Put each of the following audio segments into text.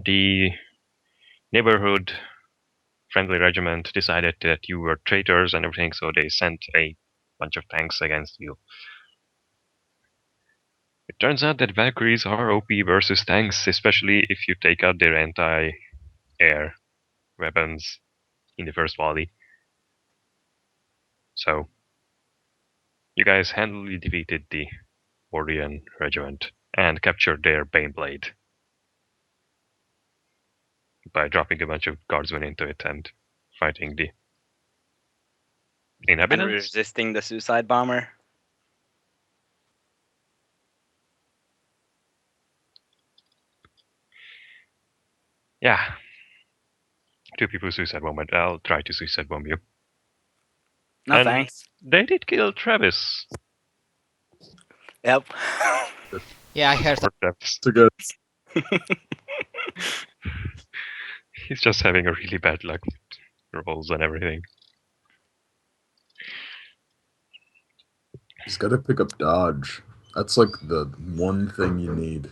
the neighborhood friendly regiment decided that you were traitors and everything, so they sent a bunch of tanks against you. It turns out that Valkyries are OP versus tanks, especially if you take out their anti-air weapons in the first volley. So, you guys handily defeated the Ordian regiment and captured their Baneblade by dropping a bunch of guardsmen into it and fighting the And inhabitants. resisting the suicide bomber. Yeah. 2 people suicide bomb, but I'll try to suicide bomb you. No And thanks. they did kill Travis. Yep. Yeah, I heard. Poor Travis. It's a good. He's just having a really bad luck with rolls and everything. He's got to pick up dodge. That's like the one thing you need.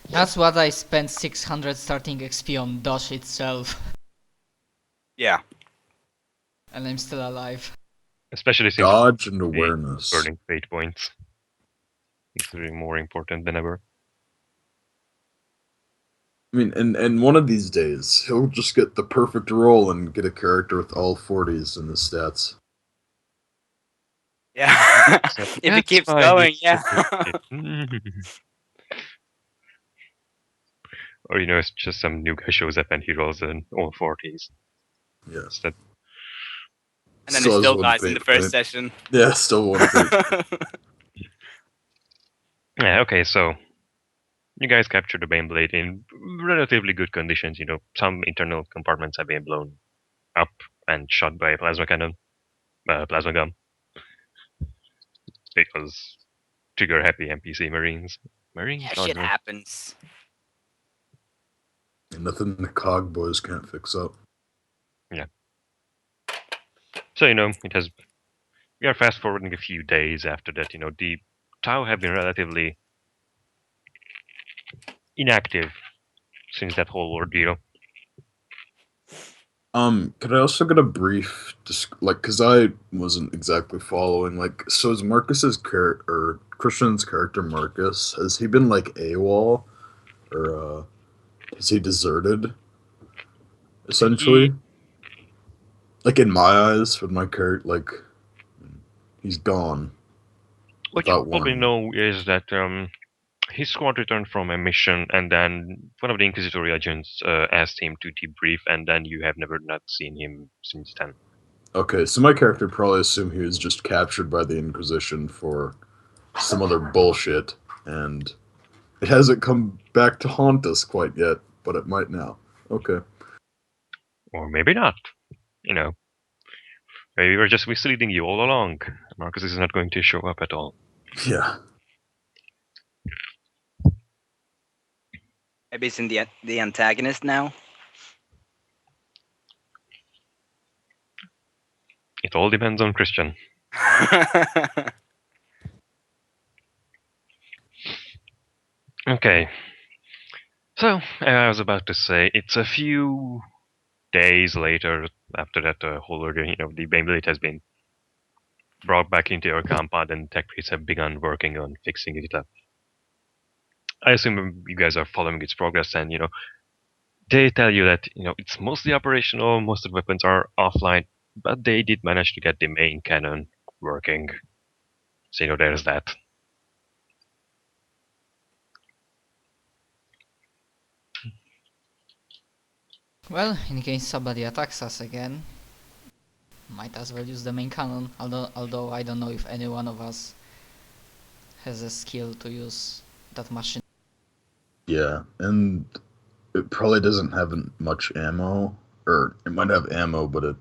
That's what I spent 600 starting XP on Dodge itself. Yeah. And I'm still alive. Especially since Dodge and awareness. burning fate points. It's really more important than ever. I mean, and one of these days, he'll just get the perfect roll and get a character with all 40s in his stats. Yeah. So If that's it keeps fine, going, it's yeah. Or, it's just some new guy shows up and he rolls in all 40s. Yes. That, And then he has still one dies in fate the first point. session. Yeah, still one fate. yeah, okay, so you guys captured the Baneblade in relatively good conditions. Some internal compartments have been blown up and shot by a plasma cannon, plasma gun. Because trigger-happy NPC Marines. Yeah, shit happens. Nothing the cog boys can't fix up. Yeah. So, it has... We are fast-forwarding a few days after that. The Tau have been relatively inactive since that whole ordeal. Could I also get a brief, because I wasn't exactly following, so is Marcus's or Christian's character Marcus, has he been, AWOL? Or, has he deserted? Essentially? In my eyes, with my character, he's gone. What you probably know is that his squad returned from a mission, and then one of the Inquisitor agents asked him to debrief, and then you have never not seen him since then. Okay, so my character probably assumed he was just captured by the Inquisition for some other bullshit, and it hasn't come back to haunt us quite yet, but it might now. Okay. Or maybe not. Maybe we were just misleading you all along. Marcus is not going to show up at all. Yeah. Maybe it's in the antagonist now. It all depends on Christian. Okay. So, I was about to say, it's a few days later after that whole ordeal, the Baneblade has been brought back into your compound and tech priests have begun working on fixing it up. I assume you guys are following its progress, and they tell you that it's mostly operational, most of the weapons are offline, but they did manage to get the main cannon working. So there's that. Well, in case somebody attacks us again, might as well use the main cannon, although I don't know if any one of us has a skill to use that machine. Yeah, and it probably doesn't have much ammo, or it might have ammo, but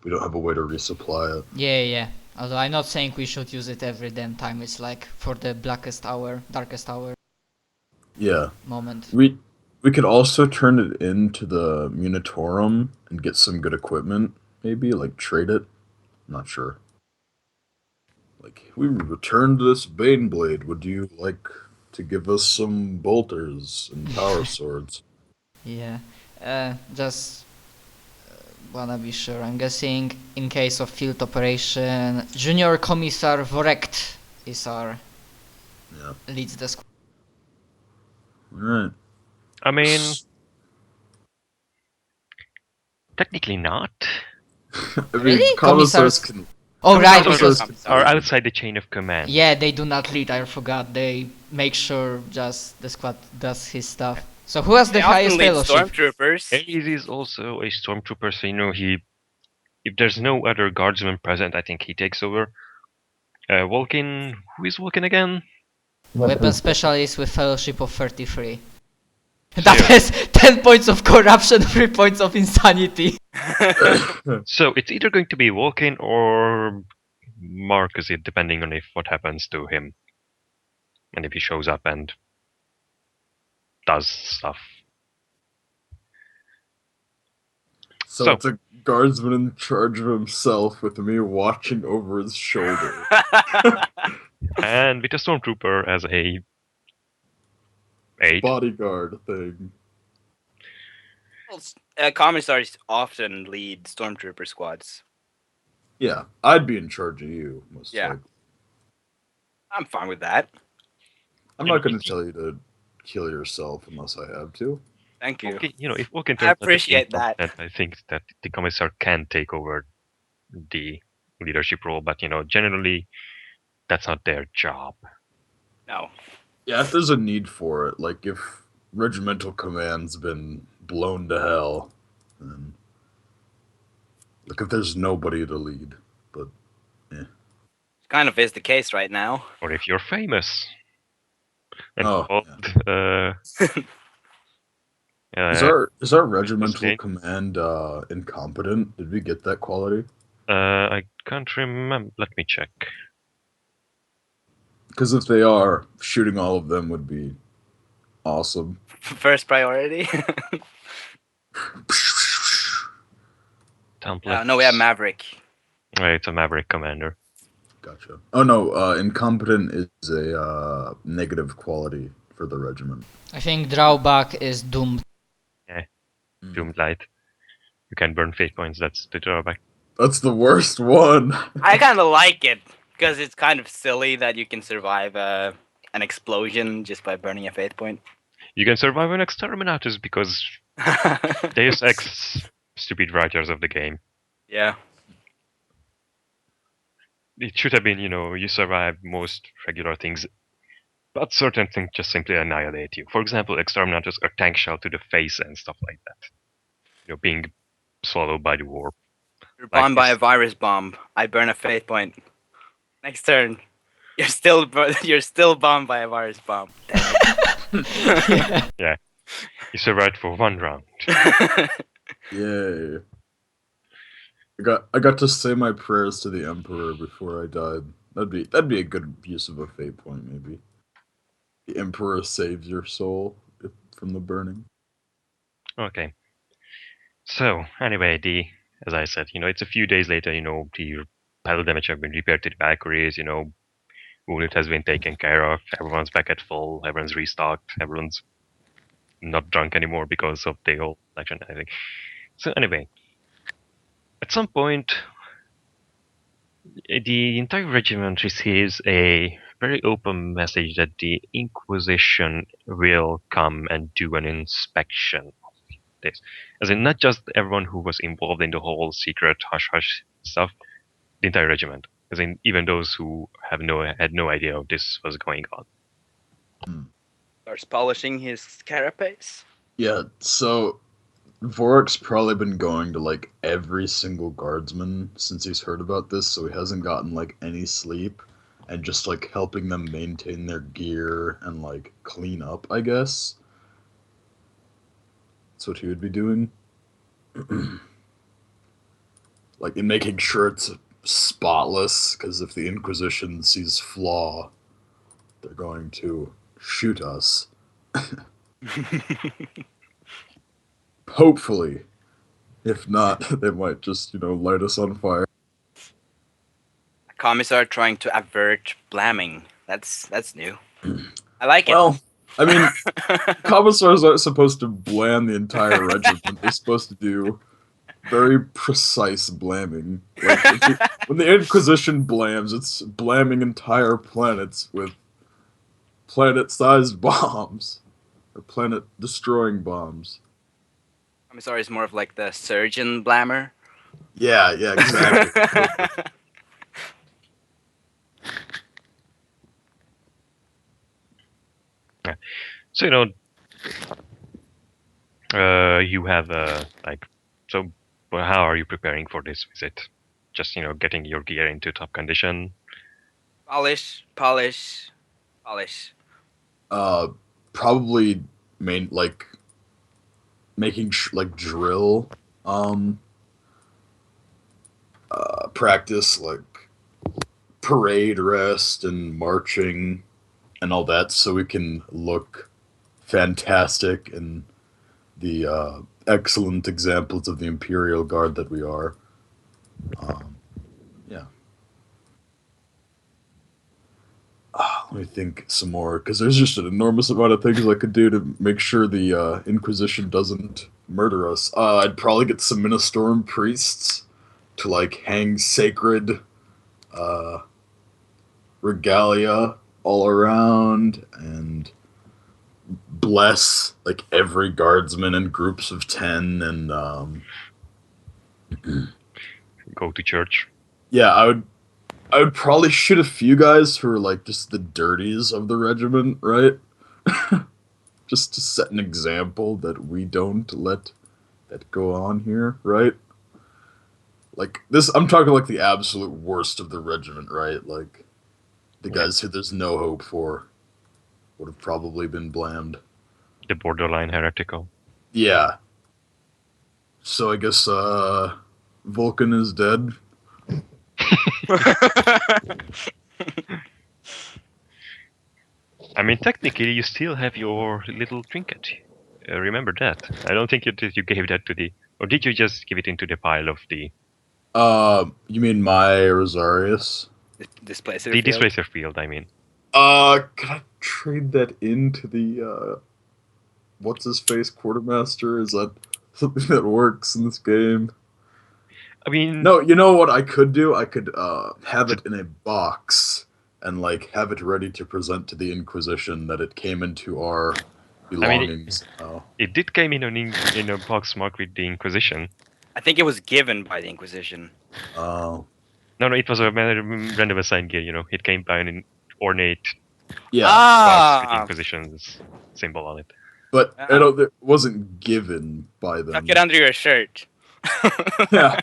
we don't have a way to resupply it. Yeah. Although I'm not saying we should use it every damn time, it's for the darkest hour Yeah. moment. We could also turn it into the Munitorum and get some good equipment, maybe, trade it. I'm not sure. We returned this Baneblade. Would you like to give us some bolters and power swords? Yeah. Just wanna be sure. I'm guessing in case of field operation, Junior Commissar Vorekt is our Yeah. leads the squad. Alright. I mean, technically not. I mean, Really? commissars Commissars- can. Oh right, Commissars because are outside the chain of command. yeah, they do not lead. I forgot. They make sure just the squad does his stuff. So who has the They often highest lead fellowship? stormtroopers. Easy is also a stormtrooper, so if there's no other guardsman present, I think he takes over. Vulcan, who is Vulcan again? Weapon specialist with fellowship of 33. That has 10 points of corruption, 3 points of insanity. So it's either going to be Vulcan or Marcus, depending on what happens to him. And if he shows up and does stuff. So it's a guardsman in charge of himself with me watching over his shoulder. And with a stormtrooper as a 8. Bodyguard thing. Commissars often lead stormtrooper squads. Yeah, I'd be in charge of you, most Yeah. likely. I'm fine with that. I'm not going to tell you to kill yourself unless I have to. Thank you. Okay, if Vulcan I turns out to be appreciate that. incompetent, I think that the commissar can take over the leadership role, but generally that's not their job. No. Yeah, if there's a need for it, like if regimental command's been blown to hell, then like if there's nobody to lead, but Kind of is the case right now. Or if you're famous. And Oh, called, is our regimental okay. command incompetent? Did we get that quality? I can't remember. Let me check. Because if they are, shooting all of them would be awesome. First priority. Template. No, we have Maverick. Right, it's a Maverick commander. Gotcha. Oh no, incompetent is a negative quality for the regiment. I think drawback is doomed. Doomed Light. You can burn fate points, that's the drawback. That's the worst one. I kind of like it because it's kind of silly that you can survive an explosion just by burning a fate point. You can survive an exterminatus because Deus Ex stupid writers of the game. Yeah. It should have been, you survive most regular things, but certain things just simply annihilate you. For example, exterminators are tank shell to the face and stuff like that. Being swallowed by the warp. You're bombed Like by a virus bomb. I burn a fate point. Next turn, you're still bombed by a virus bomb. Yeah. You survived for 1 round. Yay. I got to say my prayers to the Emperor before I died. That'd be a good use of a fate point, maybe. The Emperor saves your soul from the burning. Okay. So, anyway, as I said, it's a few days later, the battle damage have been repaired to the Valkyries, wounded has been taken care of, everyone's back at full, everyone's restocked, everyone's not drunk anymore because of the whole election and everything. So anyway, at some point, the entire regiment receives a very open message that the Inquisition will come and do an inspection of this. As in, not just everyone who was involved in the whole secret hush-hush stuff, the entire regiment. As in, even those who had no idea this was going on. Starts polishing his carapace. Yeah, so Vorek's probably been going to like every single guardsman since he's heard about this, so he hasn't gotten like any sleep, and just like helping them maintain their gear and like clean up, I guess. That's what he would be doing. Like in making sure it's spotless, because if the Inquisition sees flaw, they're going to shoot us. Hopefully. If not, they might just, light us on fire. Commissar trying to avert blaming. That's new. I like it. Well, I mean, commissars aren't supposed to blam the entire regiment. They're supposed to do very precise blamming. Like when the Inquisition blams, it's blamming entire planets with planet-sized bombs or planet-destroying bombs. Commissar is more of like the surgeon blammer. Yeah, exactly. So you have like, so well, how are you preparing for this visit? Just getting your gear into top condition. Polish, polish, polish. Probably making like drill, practice like parade rest and marching and all that, so we can look fantastic and the excellent examples of the Imperial Guard that we are. Yeah. Let me think some more, because there's just an enormous amount of things I could do to make sure the Inquisition doesn't murder us. I'd probably get some Ministorum priests to like hang sacred regalia all around and bless like every guardsman in groups of 10 and Go to church. yeah, I would probably shoot a few guys who are like just the dirties of the regiment, right? Just to set an example that we don't let that go on here, right? Like this, I'm talking like the absolute worst of the regiment, right? Like the guys who there's no hope for would have probably been blamed. The borderline heretical. Yeah. So I guess Vulcan is dead. I mean, technically, you still have your little trinket. Remember that. I don't think you gave that to the... Or did you just give it into the pile of the... You mean my Rosarius? Displacer The field. displacer field, I mean. Could I trade that into the, what's his face quartermaster? Is that something that works in this game? I mean... No, you know what I could do? I could, have it in a box and, like, have it ready to present to the Inquisition that it came into our belongings. It did came in a box marked with the Inquisition. I think it was given by the Inquisition. Oh. No, it was a random assigned gear, It came by an ornate Yeah. box with the Inquisition's symbol on it. But it wasn't given by them. Tuck it under your shirt. Yeah.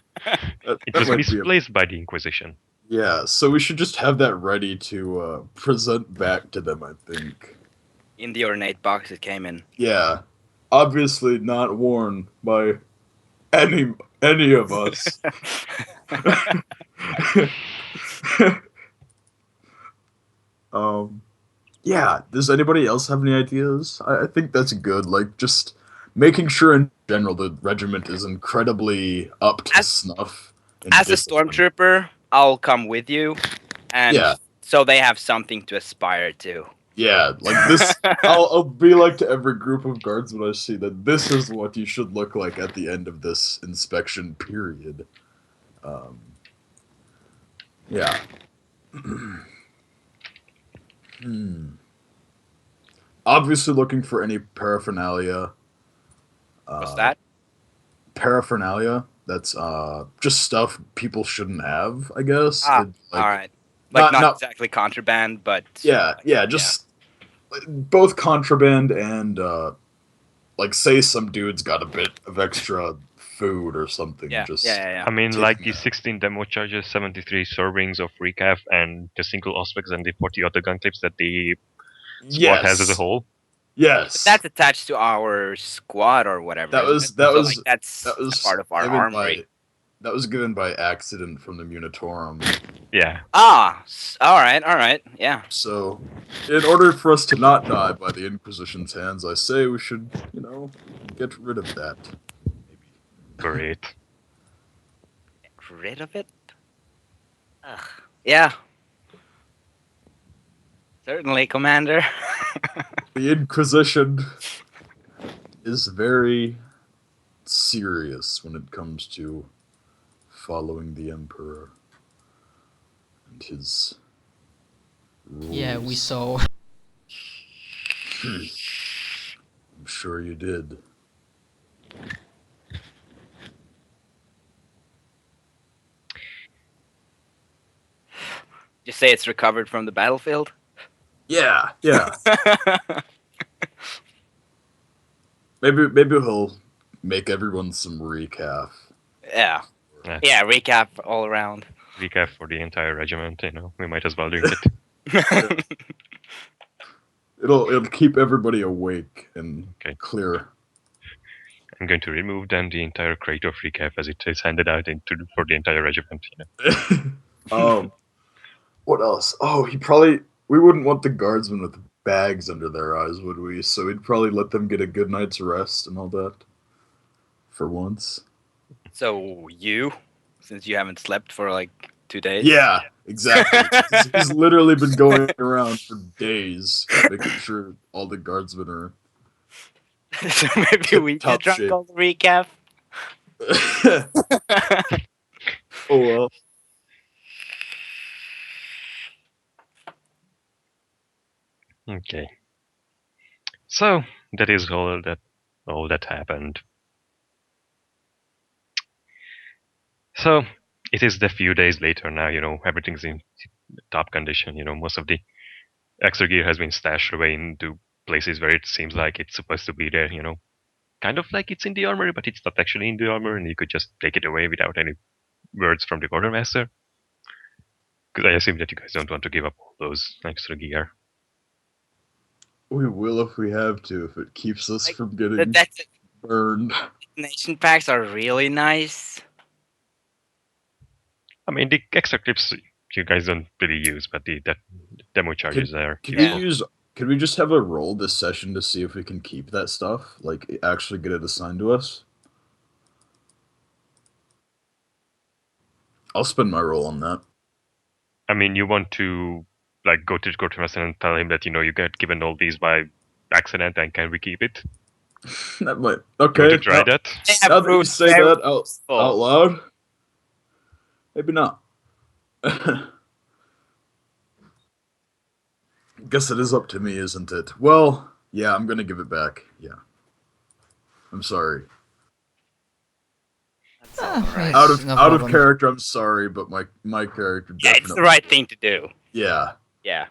It was misplaced by the Inquisition. Yeah, so we should just have that ready to present back to them, I think. In the ornate box it came in. Yeah. Obviously not worn by any of us. Yeah, does anybody else have any ideas? I think that's good. Like, just making sure in general the regiment is incredibly up to snuff. As a stormtrooper, I'll come with you, and so they have something to aspire to. Yeah, like this, I'll be like to every group of guardsmen I see that this is what you should look like at the end of this inspection period. Yeah. Obviously looking for any paraphernalia. What's that? Paraphernalia. That's just stuff people shouldn't have, I guess. Alright. Like not exactly contraband, but... Yeah, just both contraband and, like, say some dude's got a bit of extra food or something. Yeah. I mean, like the 16 demo charges, 73 servings of recaf, and the single Auspex and the 40 other gun clips that the squad has as a whole. Yes. But that's attached to our squad or whatever. That's part of our armory. That was given by accident from the Munitorum. Yeah. Alright, yeah. So, in order for us to not die by the Inquisition's hands, I say we should, get rid of that. Maybe. Great. Get rid of it? Ugh. Yeah. Certainly, Commander. The Inquisition is very serious when it comes to following the Emperor and his rules. Yeah, we saw. I'm sure you did. Just say it's recovered from the battlefield. Yeah. Maybe he'll make everyone some recap. Yeah. Yeah. Yeah, recap all around. Recap for the entire regiment, we might as well do it. It'll keep everybody awake and Okay. clear. I'm going to remove then the entire crate of recap as it is handed out for the entire regiment. What else? Oh, we wouldn't want the guardsmen with bags under their eyes, would we? So we'd probably let them get a good night's rest and all that. For once. So since you haven't slept for like 2 days. Yeah, exactly. He's literally been going around for days, making sure all the guardsmen are. So maybe we Top get drunk shape. on the recap. Oh well. Okay. So that is all that happened. So it is the few days later now, everything's in top condition, most of the extra gear has been stashed away into places where it seems like it's supposed to be there, kind of like it's in the armory, but it's not actually in the armor, and you could just take it away without any words from the quartermaster. Because I assume that you guys don't want to give up all those extra gear. We will if we have to, if it keeps us from getting That's it. burned. Nation packs are really nice. I mean, the extra clips you guys don't really use, but the demo charges are useful. Can we just have a roll this session to see if we can keep that stuff? Like, actually get it assigned to us? I'll spend my roll on that. I mean, you want to go to the quartermaster and tell him that you get given all these by accident, and can we keep it? That might. You Okay. want to try that? Now that you say that out loud, maybe not. Guess it is up to me, isn't it? Well, yeah, I'm gonna give it back. Yeah. I'm sorry. Right, Out of no out of problem. character, I'm sorry, but my character Yeah, definitely. it's the right thing to do. Yeah. Yeah.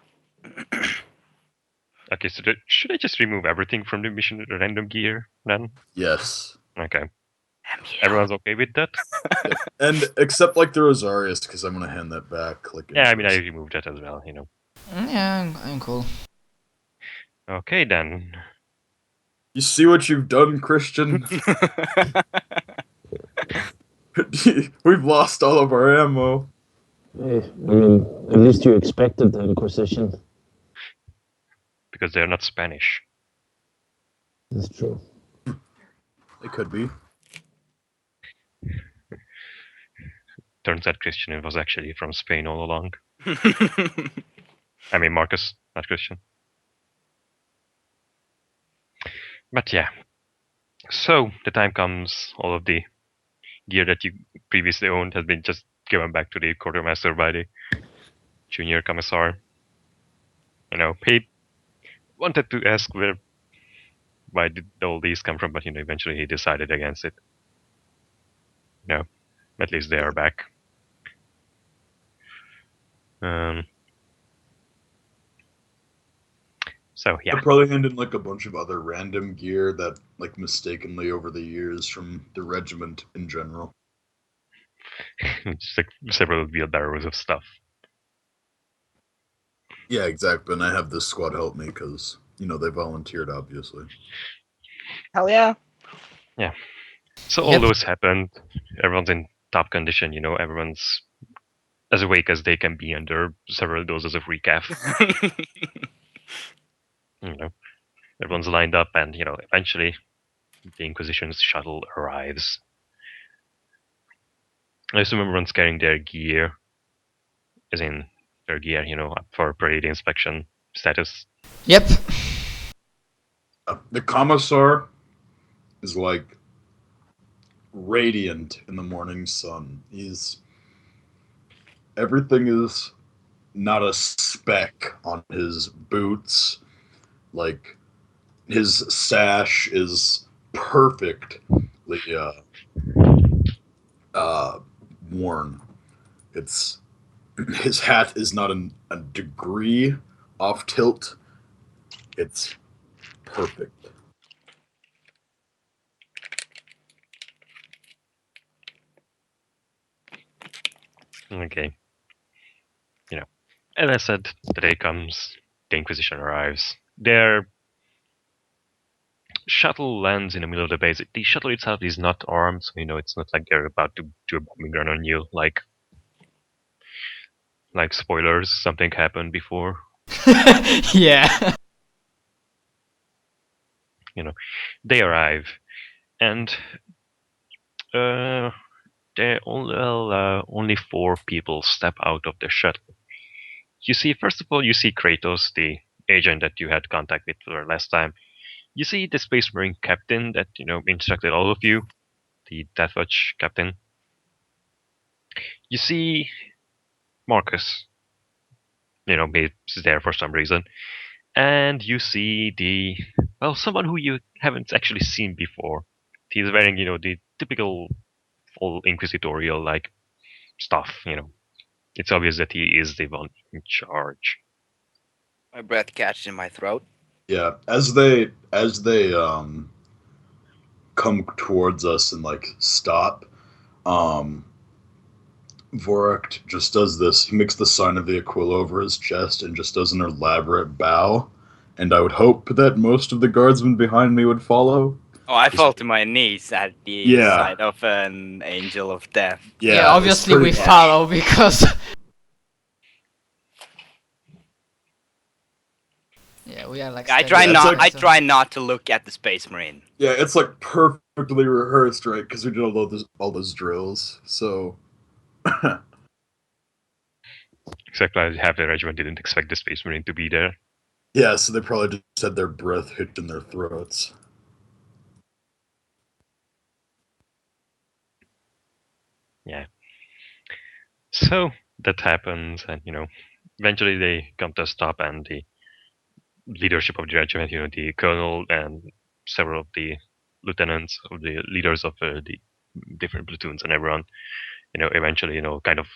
Okay, so should I just remove everything from the mission random gear then? Yes. Okay. Everyone's okay with that? And except like the Rosarius, because I'm gonna hand that back. Like. Yeah, I mean, I removed that as well, Yeah, I'm cool. Okay, then. You see what you've done, Christian? We've lost all of our ammo. Hey, I mean, at least you expected the Inquisition. Because they're not Spanish. That's true. It could be. Turns out Christian was actually from Spain all along. I mean, Marcus, not Christian. But yeah. So, the time comes, all of the gear that you previously owned has been just given back to the quartermaster by the junior commissar. He wanted to ask why did all these come from, but eventually he decided against it. At least they are back. So yeah. They'll probably hand in like a bunch of other random gear that like mistakenly over the years from the regiment in general. Just like several wheelbarrows of stuff. Yeah, exactly. And I have this squad help me because they volunteered, obviously. Hell yeah. Yeah. So all those happened. Everyone's in top condition. Everyone's as awake as they can be under several doses of recap. Everyone's lined up, and eventually the Inquisition's shuttle arrives. I assume everyone's carrying their gear, as in their gear, up for parade inspection status. Yep. The commissar is like radiant in the morning sun. Everything is not a speck on his boots. Like his sash is perfectly uh, worn. It's his hat is not a degree off tilt. It's perfect. Okay. As I said, the day comes, the Inquisition arrives. Their shuttle lands in the middle of the base. The shuttle itself is not armed, so it's not like they're about to do a bombing run on you. Like spoilers, something happened before. Yeah. They arrive, and uh, only 4 people step out of the shuttle. First of all, you see Kratos, the agent that you had contact with for last time. You see the Space Marine captain that instructed all of you, the Deathwatch captain. You see Marcus, he's there for some reason, and you see someone who you haven't actually seen before. He's wearing the typical full inquisitorial like stuff. It's obvious that he is the one in charge. My breath catches in my throat. Yeah, as they come towards us and like stop, um Vorak just does this. He makes the sign of the Aquila over his chest and just does an elaborate bow. And I would hope that most of the guardsmen behind me would follow. Oh, I fall to my knees at the Yeah. sight of an angel of death. Yeah, it's obviously we pretty much- follow because yeah, we are like I steady try guys. not to look at the Space Marine. Yeah, it's like perfectly rehearsed, right? Because we did all those drills. So Exactly, half the regiment didn't expect the Space Marine to be there. yeah, so they probably just had their breath hitched in their throats. Yeah. So that happens, and eventually they come to a stop, and the leadership of the regiment, the colonel and several of the lieutenants of the leaders of the different platoons and everyone, eventually, kind of,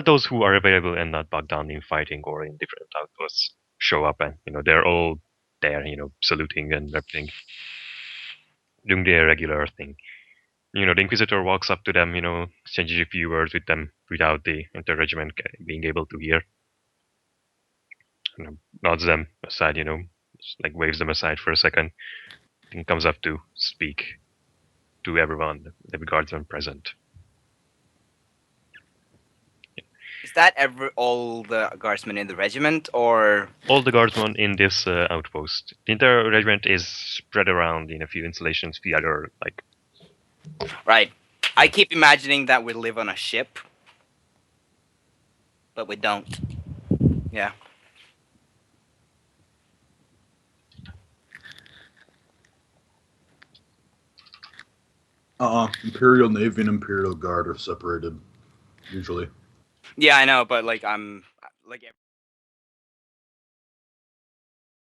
those who are available and not bogged down in fighting or in different outposts show up, and they're all there, saluting and everything, doing their regular thing. The Inquisitor walks up to them, exchanges a few words with them without the inter-regiment being able to hear. Nods them aside, just like waves them aside for a second, and comes up to speak to everyone, the guardsmen present. Is that all the guardsmen in the regiment, or All the guardsmen in this outpost. The entire regiment is spread around in a few installations, the other right? I keep imagining that we live on a ship, but we don't. Yeah. Imperial Navy and Imperial Guard are separated, usually. Yeah, I know, but like I'm like